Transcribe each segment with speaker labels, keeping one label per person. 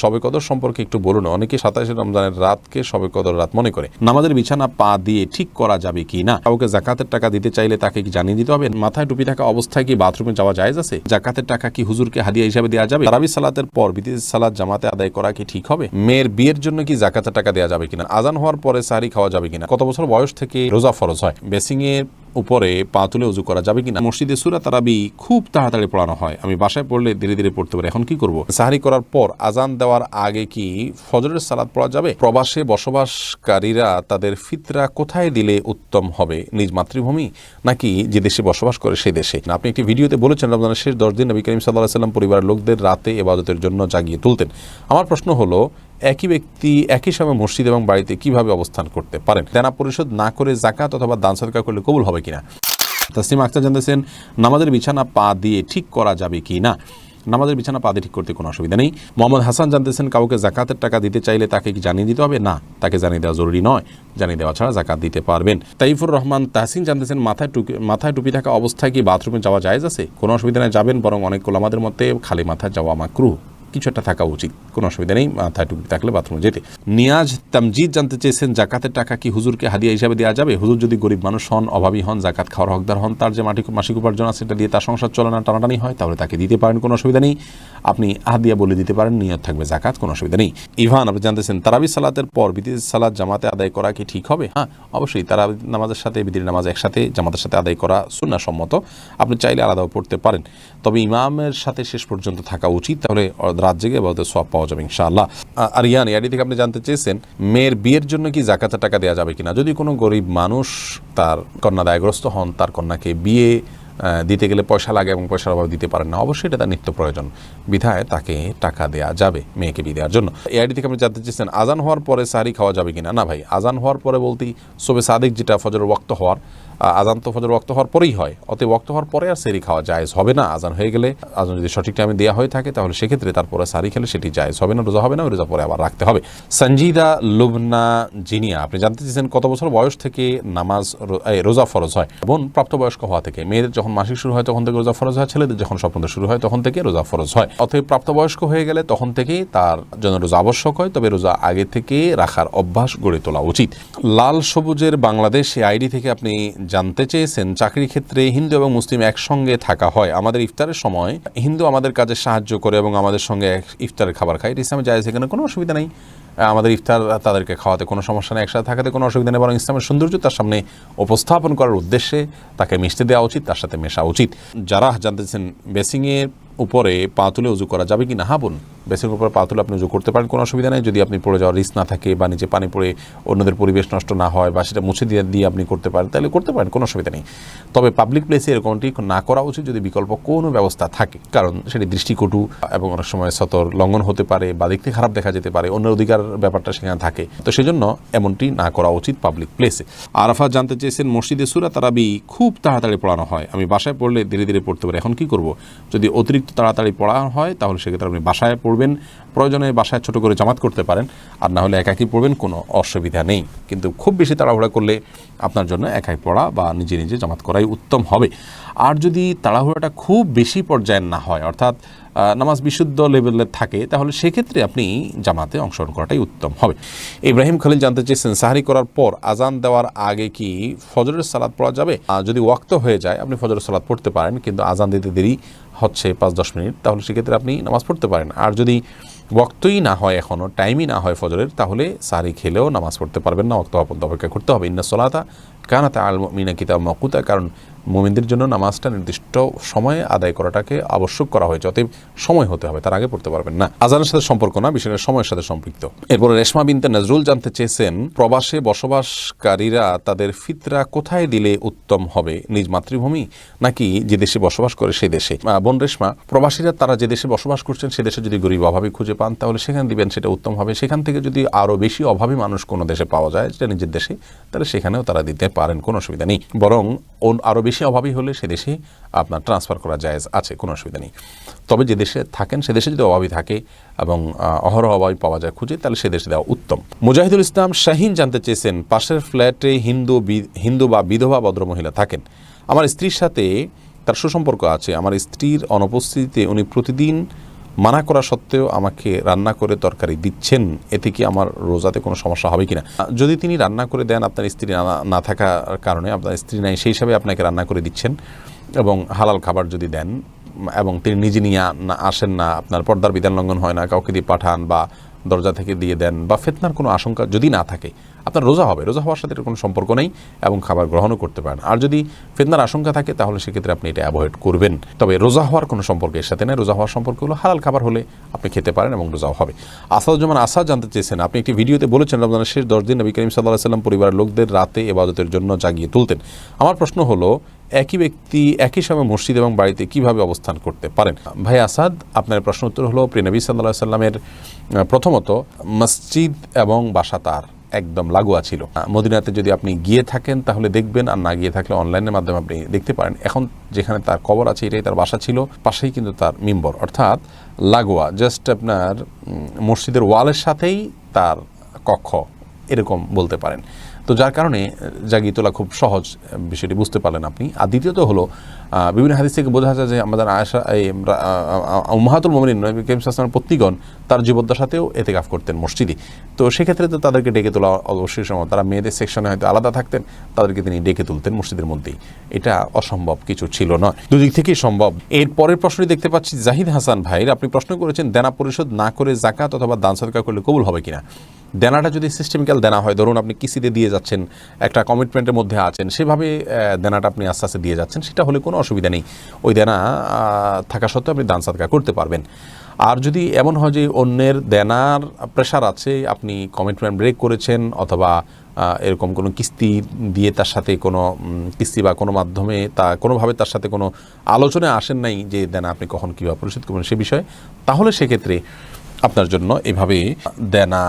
Speaker 1: শবে কদর সম্পর্কে একটু বলুন। অনেকে 27 রমজানের রাতকে শবে কদর রাত মনে করে। নামাজের বিছানা পা দিয়ে ঠিক করা যাবে কি না? কাউকে যাকাতের টাকা দিতে চাইলে তাকে কি জানিয়ে দিতে হবে? মাথায় টুপি থাকা অবস্থায় কি বাথরুমে যাওয়া জায়েজ আছে? যাকাতের টাকা কি হুজুরকে হাদিয়া হিসাবে দেওয়া যাবে? তারাবি সালাতের পর বিতির সালাত জামাতে আদায় করা কি ঠিক হবে? মেয়ের বিয়ের জন্য কি যাকাতের টাকা দেওয়া যাবে কিনা? আজান হওয়ার পরে সাহরি খাওয়া যাবে কিনা? কত বছর বয়স থেকে রোজা ফরজ হয়? বেসিং এর উপরে পা তুলে উজু করা যাবে কিনা? মসজিদে সূরা তারাবি খুব তাড়াতাড়ি পড়ানো হয়, আমি বাসায় পড়লে ধীরে ধীরে পড়তে পারি, এখন কি করব? সাহরি করার পর আজান দেওয়ার আগে কি ফজরের সালাত পড়া যাবে? প্রবাসে বসবাসকারীরা তাদের ফিতরা কোথায় দিলে উত্তম হবে? নিজ মাতৃভূমি নাকি যে দেশে বসবাস করে সেই দেশে? আপনি একটি ভিডিওতে বলেছেন রমজানের শেষ 10 দিন নবী করিম সাল্লাল্লাহু আলাইহি ওয়াসাল্লাম পরিবারের লোকদের রাতে ইবাদতের জন্য জাগিয়ে তুলতেন। আমার প্রশ্ন হলো, একই ব্যক্তি একই সময় মসজিদ এবং বাড়িতে কিভাবে অবস্থান করতে পারেন? দেনা পরিশোধ না করে যাকাত অথবা দান সদকা করলে কবুল হবে কিনা? তাসলিমা আক্তার জানতেছেন, নামাজের বিছানা পা দিয়ে ঠিক করা যাবে কি না? নামাজের বিছানা পা দিয়ে ঠিক করতে কোনো অসুবিধা নেই। মোহাম্মদ হাসান জানতেছেন, কাউকে যাকাতের টাকা দিতে চাইলে তাকে কি জানিয়ে দিতে হবে? না, তাকে জানিয়ে দেওয়া জরুরি নয়, জানিয়ে দেওয়া ছাড়া যাকাত দিতে পারবেন। তাইফুর রহমান তাহসিন জানতেছেন, মাথায় টুপি থাকা অবস্থায় কি বাথরুমে যাওয়া জায়েজ আছে? কোনো অসুবিধা নেই, যাবেন, বরং অনেক ওলামাদের মতে খালি মাথায় যাওয়া মাকরুহ, কিছু একটা থাকা উচিত, কোনো অসুবিধা নেই মাথায় টুপি থাকলে বাথরুমে যেতে। নিয়াজ তামজিদ জানতে চেয়েছেন, জাকাতের টাকা কি হুজুরকে হাদিয়া হিসাবে দেওয়া যাবে? হুজুর যদি গরিব মানুষ হন, অভাবী হন, জাকাত খাওয়ার হকদার হন, তার যে মাসিক উপার্জন আছে সেটা দিয়ে তার সংসার চলানো টানাটানি হয়, তাহলে তাকে দিতে পারেন, কোনো অসুবিধা নেই। আপনি হাদিয়া বলে দিতে পারেন, নিয়ত থাকবে জাকাত, কোনো অসুবিধা নেই। ইভান আপনি জানতেছেন, তারাবি সালাতের পর বিতির সালাত জামাতে আদায় করা কি ঠিক হবে? হ্যাঁ, অবশ্যই তারাবি নামাজের সাথে বিতির নামাজ একসাথে জামাতের সাথে আদায় করা সুন্নাহ সম্মত, আপনি চাইলে আলাদাও পড়তে পারেন, তবে ইমামের সাথে শেষ পর্যন্ত থাকা উচিত, তাহলে রাত জেগে বা সওয়াব পাওয়া যাবে ইনশাআল্লাহ। আরিয়ান এডি থেকে আপনি জানতে চেয়েছেন, মেয়ের বিয়ের জন্য কি যাকাতের টাকা দেওয়া যাবে কিনা? যদি কোনো গরিব মানুষ তার কন্যা দায়গ্রস্ত হন, তার কন্যাকে বিয়ে দিতে গেলে পয়সা লাগে এবং পয়সার অভাবে দিতে পারেন না, অবশ্যই এটা তার নিত্য প্রয়োজন, বিধায় তাকে টাকা দেওয়া যাবে মেয়েকে বিয়ে দেওয়ার জন্য। এআইডি থেকে আপনি জানতে চেয়েছেন, আজান হওয়ার পরে সাহরি খাওয়া যাবে কিনা? না ভাই, আজান হওয়ার পরে বলতেই শবে সাদিক, যেটা ফজরের ওয়াক্ত হওয়ার, আজান তো ফজর ওয়াক্ত হওয়ার পরেই হয়, অতএব ওয়াক্ত হওয়ার পরে আর সেহরি খাওয়া জায়েজ হবে না। আজান হয়ে গেলে আজান যদি সঠিক টাইমে দেওয়া হয়ে থাকে তাহলে সেক্ষেত্রে তারপরে সাহরি খেলে সেটি জায়েজ হবে না, রোজা হবে না, রোজা পরে আবার রাখতে হবে। সঞ্জিদা লুবনা জিনিয়া আপনি জানতে চেয়েছেন, কত বছর বয়স থেকে রোজা ফরজ হয়? এবং প্রাপ্তবয়স্ক হওয়া থেকে। মেয়েদের যখন মাসিক শুরু হয় তখন থেকে রোজা ফরজ হয়, ছেলেদের যখন স্বপ্ন শুরু হয় তখন থেকে রোজা ফরজ হয়। অতএব প্রাপ্তবয়স্ক হয়ে গেলে তখন থেকেই তার জন্য রোজা আবশ্যক হয়, তবে রোজা আগে থেকে রাখার অভ্যাস গড়ে তোলা উচিত। লাল সবুজের বাংলাদেশ আইডি থেকে আপনি জানতে চেয়েছেন, চাকরি ক্ষেত্রে হিন্দু এবং মুসলিম একসঙ্গে থাকা হয়, আমাদের ইফতারের সময় হিন্দু আমাদের কাজে সাহায্য করে এবং আমাদের সঙ্গে ইফতারের খাবার খায়, ইসলামে জায়েজ, এখানে কোনো অসুবিধা নেই। আমাদের ইফতার তাদেরকে খাওয়াতে কোনো সমস্যা নেই, একসাথে থাকাতে কোনো অসুবিধা নেই, বরং ইসলামের সৌন্দর্য তার সামনে উপস্থাপন করার উদ্দেশ্যে তাকে মিশতে দেওয়া উচিত, তার সাথে মেশা উচিত। যারা জানতেছেন, বেসিংয়ের উপরে পা তুলে উজু করা যাবে কি না? হ্যাঁ বোন, বেসিংয়ের উপরে পা তুলে আপনি উজু করতে পারেন, কোনো অসুবিধা নেই, যদি আপনি পড়ে যাওয়ার রিস্ক না থাকে বা নিচে পানি পড়ে অন্যদের পরিবেশ নষ্ট না হয় বা সেটা মুছে দিয়ে আপনি করতে পারেন, তাহলে করতে পারেন, কোনো অসুবিধা নেই। তবে পাবলিক প্লেসে এরকমটি না করা উচিত যদি বিকল্প কোনো ব্যবস্থা থাকে, কারণ সেটি দৃষ্টিকটু এবং অনেক সময় সতর লঙ্ঘন হতে পারে বা দেখতে খারাপ দেখা যেতে পারে, অন্যের অধিকার ব্যাপারটা সেখানে থাকে, তো সেজন্য এমনটি না করা উচিত পাবলিক প্লেসে। আরাফাত জানতে চেয়েছেন, মসজিদে সূরা তারাবি খুব তাড়াতাড়ি পড়ানো হয়, আমি বাসায় পড়লে ধীরে ধীরে পড়তে পারি, এখন কি করব? যদি অতিরিক্ত তাড়াতাড়ি পড়া হয় তাহলে সেক্ষেত্রে আপনি বাসায় পড়বেন, প্রয়োজনে বাসায় ছোট করে জামাত করতে পারেন, আর না হলে একাকি পড়বেন, কোনো অসুবিধা নেই। কিন্তু খুব বেশি তাড়াহুড়া করলে আপনার জন্য একাই পড়া বা নিজে নিজে জামাত করাই উত্তম হবে। আর যদি তাড়াহুড়াটা খুব বেশি পর্যায়ের না হয়, অর্থাৎ নামাজ বিশুদ্ধ লেভেলের থাকে, তাহলে সেক্ষেত্রে আপনি জামাতে অংশগ্রহণ করাটাই উত্তম হবে। ইব্রাহিম খলিল জানতে চেয়েছেন, সাহরি করার পর আজান দেওয়ার আগে কি ফজরের সালাত পড়া যাবে? যদি ওয়াক্ত হয়ে যায় আপনি ফজরের সালাত পড়তে পারেন, কিন্তু আজান দিতে দেরি হচ্ছে 5-10 মিনিট, তাহলে সেক্ষেত্রে আপনি নামাজ পড়তে পারেন। আর যদি ওয়াক্তই না হয়, এখনও টাইমই না হয় ফজরের, তাহলে সাহরি খেলেও নামাজ পড়তে পারবেন না, ওয়াক্ত পর্যন্ত অপেক্ষা করতে হবে। ইন্না সলাতা কানাত আল মুমিনিনা কিতাব মাওকুতা, কারণ মুমিনদের জন্য নামাজটা নির্দিষ্ট সময়ে আদায় করাটাকে আবশ্যক করা হয়েছে, অতএব সময় হতে হবে, তার আগে পড়তে পারবেন না। আজানের সাথে সম্পর্ক না, বিষয়টা সময়ের সাথে সম্পৃক্ত। এরপরে রেশমা বিনতে নজরুল জানতে চেয়েছেন, প্রবাসে বসবাসকারীরা তাদের ফিতরা কোথায় দিলে উত্তম হবে? নিজ মাতৃভূমি নাকি যে দেশে বসবাস করে সেই দেশে? বোন রেশমা, প্রবাসীরা তারা যে দেশে বসবাস করছেন সে দেশে যদি গরিব অভাবী খুঁজে পান তাহলে সেখানে দিবেন, সেটা উত্তম হবে। সেখান থেকে যদি আরও বেশি অভাবী মানুষ কোনো দেশে পাওয়া যায়, যেটা নিজের দেশে, তাহলে সেখানেও তারা দিতে পারেন, কোনো অসুবিধা নেই। বরং আরও বেশি অভাবী হলে সে দেশে আপনার ট্রান্সফার করা জায়েজ আছে, কোনো অসুবিধা নেই। তবে যে দেশে থাকেন সে দেশে যদি অভাবী থাকে এবং অহরহ অভাবী পাওয়া যায় খুঁজে, তাহলে সে দেশে দেওয়া উত্তম। মুজাহিদুল ইসলাম শাহিন জানতে চেয়েছেন, পাশের ফ্ল্যাটে হিন্দু বা বিধবা ভদ্রমহিলা থাকেন, আমার স্ত্রীর সাথে তার সুসম্পর্ক আছে, আমার স্ত্রীর অনুপস্থিতিতে উনি প্রতিদিন মানা করা সত্ত্বেও আমাকে রান্না করে তরকারি দিচ্ছেন, এতে কি আমার রোজাতে কোনো সমস্যা হবে কিনা? যদি তিনি রান্না করে দেন, আপনার স্ত্রী না থাকার কারণে, আপনার স্ত্রী নাই সেই হিসাবে আপনাকে রান্না করে দিচ্ছেন এবং হালাল খাবার যদি দেন এবং তিনি নিজে নিয়ে আসেন না, আপনার পর্দার বিধান লঙ্ঘন হয় না, কাউকে দিয়ে পাঠান বা দরজা থেকে দিয়ে দেন বা ফিতনার কোনো আশঙ্কা যদি না থাকে, আপনার রোজা হবে। রোজা হওয়ার সাথে এর কোনো সম্পর্ক নেই এবং খাবার গ্রহণও করতে পারেন। আর যদি ফিতনার আশঙ্কা থাকে তাহলে সেক্ষেত্রে আপনি এটা অ্যাভয়েড করবেন। তবে রোজা হওয়ার কোনো সম্পর্ক এর সাথে নেই। রোজা হওয়ার সম্পর্ক হলো হালাল খাবার হলে আপনি খেতে পারেন এবং রোজাও হবে। আসাদুজ্জামান আসাদ জানতে চেয়েছেন, আপনি একটি ভিডিওতে বলেছেন রমজানের শেষ 10 দিন নবী করিম সাল্লাল্লাহু আলাইহি ওয়াসাল্লাম পরিবারের লোকদের রাতে ইবাদতের জন্য জাগিয়ে তুলতেন। আমার প্রশ্ন হলো, একই ব্যক্তি একই সময় মসজিদ এবং বাড়িতে কিভাবে অবস্থান করতে পারেন? ভাই আসাদ, আপনার প্রশ্ন উত্তর হলো, প্রিয় নবী সাল্লাল্লাহু আলাইহি ওয়াসাল্লামের প্রথমত মসজিদ এবং বাসা তার একদম লাগোয়া ছিল। মদিনাতে যদি আপনি গিয়ে থাকেন তাহলে দেখবেন, আর না গিয়ে থাকলে অনলাইনের মাধ্যমে আপনি দেখতে পারেন। এখন যেখানে তার কবর আছে এটাই তার বাসা ছিল, পাশেই কিন্তু তার মিম্বর, অর্থাৎ লাগোয়া, জাস্ট আপনার মসজিদের ওয়ালের সাথেই তার কক্ষ, এরকম বলতে পারেন। তো যার কারণে জাগিয়ে তোলা খুব সহজ, বিষয়টি বুঝতে পারলেন আপনি। আর দ্বিতীয়ত হলো, বিভিন্ন হাদিস থেকে বোঝা যায় যে আমাদের আয়েশা উম্মাহাতুল মুমিনিন নবী করিম সাল্লাল্লাহু আলাইহি ওয়াসাল্লামের প্রতিগণ তার জীবদ্দশাতেও এতেকাফ করতেন মসজিদে। তো সেক্ষেত্রে তো তাদেরকে ডেকে তোলা অবশ্যই সম্ভব। তারা মেয়েদের সেকশনে হয়তো আলাদা থাকতেন, তাদেরকে তিনি ডেকে তুলতেন মসজিদের মধ্যেই। এটা অসম্ভব কিছু ছিল না, দুদিক থেকেই সম্ভব। এর পরের প্রশ্নটি দেখতে পাচ্ছি জাহিদ হাসান ভাইয়ের, আপনি প্রশ্ন করেছেন দেনা পরিশোধ না করে যাকাত অথবা দান সদকা করলে কবুল হবে কিনা। দেনাটা যদি সিস্টেমিক্যাল দেনা হয়, ধরুন আপনি কিস্তিতে দিয়ে যাচ্ছেন, একটা কমিটমেন্টের মধ্যে আছেন, সেভাবে দেনাটা আপনি আস্তে আস্তে দিয়ে যাচ্ছেন, সেটা হলে কোনো অসুবিধা নেই। ওই দেনা থাকা সত্ত্বেও আপনি দান সদকা করতে পারবেন। আর যদি এমন হয় যে অন্যের দেনার প্রেশার আছে, আপনি কমিটমেন্ট ব্রেক করেছেন অথবা এরকম কোনো কিস্তি দিয়ে তার সাথে কোনো কিস্তি বা কোনো মাধ্যমে কোনোভাবে তার সাথে কোনো আলোচনায় আসেন নাই যে দেনা আপনি কখন কীভাবে পরিশোধ করবেন সে বিষয়ে, তাহলে সেক্ষেত্রে আপনার জন্য এভাবে দেনা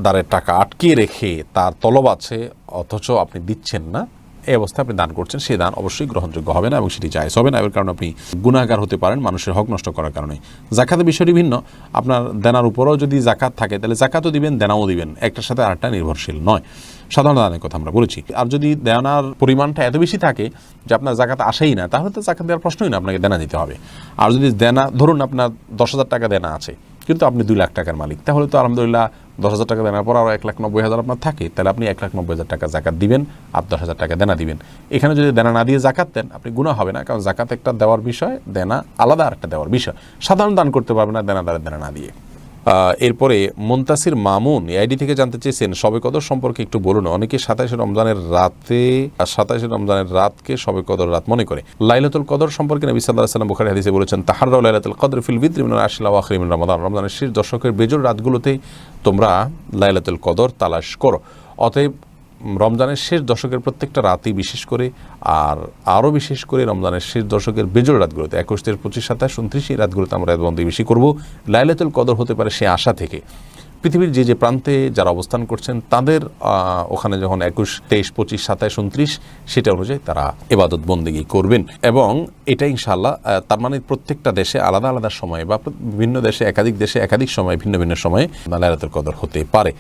Speaker 1: দারের টাকা আটকিয়ে রেখে তার তলব আছে অথচ আপনি দিচ্ছেন না, এই অবস্থায় আপনি দান করছেন, সেই দান অবশ্যই গ্রহণযোগ্য হবে না এবং সেটি জায়েজ হবে না। এর কারণে আপনি গুনাহগার হতে পারেন মানুষের হক নষ্ট করার কারণে। জাকাতের বিষয়টি ভিন্ন, আপনার দেনার উপরেও যদি জাকাত থাকে তাহলে জাকাতও দিবেন, দেনাও দিবেন, একটার সাথে আরেকটা নির্ভরশীল নয়। সাধারণ দানের কথা আমরা বলেছি। আর যদি দেনার পরিমাণটা এত বেশি থাকে যে আপনার জাকাত আসেই না, তাহলে তো জাকাত দেওয়ার প্রশ্নই না, আপনাকে দেনা দিতে হবে। আর যদি দেনা, ধরুন আপনার 10,000 টাকা দেনা আছে কিন্তু আপনি 2 লাখ টাকার মালিক, তাহলে তো আলহামদুলিল্লাহ 10,000 টাকা দেনার পর আরও 1,90,000 আপনার থাকে, তাহলে আপনি 1,90,000 টাকা জাকাত দিবেন আর 10,000 টাকা দেনা দিবেন। এখানে যদি দেনা না দিয়ে জাকাত দেন আপনি গুনাহ হবে না, কারণ জাকাত একটা দেওয়ার বিষয়, দেনা আলাদা আরেকটা দেওয়ার বিষয়। সাধারণ দান করতে পারবে না দেনাদারের দেনা না দিয়ে। এরপরে মুনতাসির মামুন এআইডি থেকে জানতে চেয়েছেন, শবে কদর সম্পর্কে একটু বলুন। অনেকে 27শে রমজানের রাতকে শবে কদর রাত মনে করে। লাইলাতুল কদর সম্পর্কে নবী সাল্লাল্লাহু আলাইহি ওয়াসাল্লাম বুখারী হাদিসে বলেছেন, তাহাররাউ লাইলাতুল কদর ফিল বিদরি মিনাল আশরিল আওয়াখির মিন রমাদান। রমজানের শেষ দশকের বেজোড় রাতগুলোতে তোমরা লাইলাতুল কদর তালাশ করো। অতএব রমজানের শেষ দশকের প্রত্যেকটা রাতই বিশেষ করে, আর আরও বিশেষ করে রমজানের শেষ দশকের বেজোড় রাতগুলোতে 21, 23, 25, 27, 29 এই রাতগুলোতে আমরা রাতবন্দি বেশি করব। লাইলাতুল কদর হতে পারে সে আশা থেকে পৃথিবীর যে প্রান্তে যারা অবস্থান করছেন তাদের ওখানে যখন 21, 23, 25, 27, 29 সেটা অনুযায়ী তারা ইবাদত বন্দেগী করবেন। এবং এটা ইনশাআল্লাহ তার মানে প্রত্যেকটা দেশে আলাদা আলাদা সময়ে বা বিভিন্ন দেশে একাধিক সময়ে ভিন্ন ভিন্ন সময়ে লাইলাতুল কদর হতে পারে।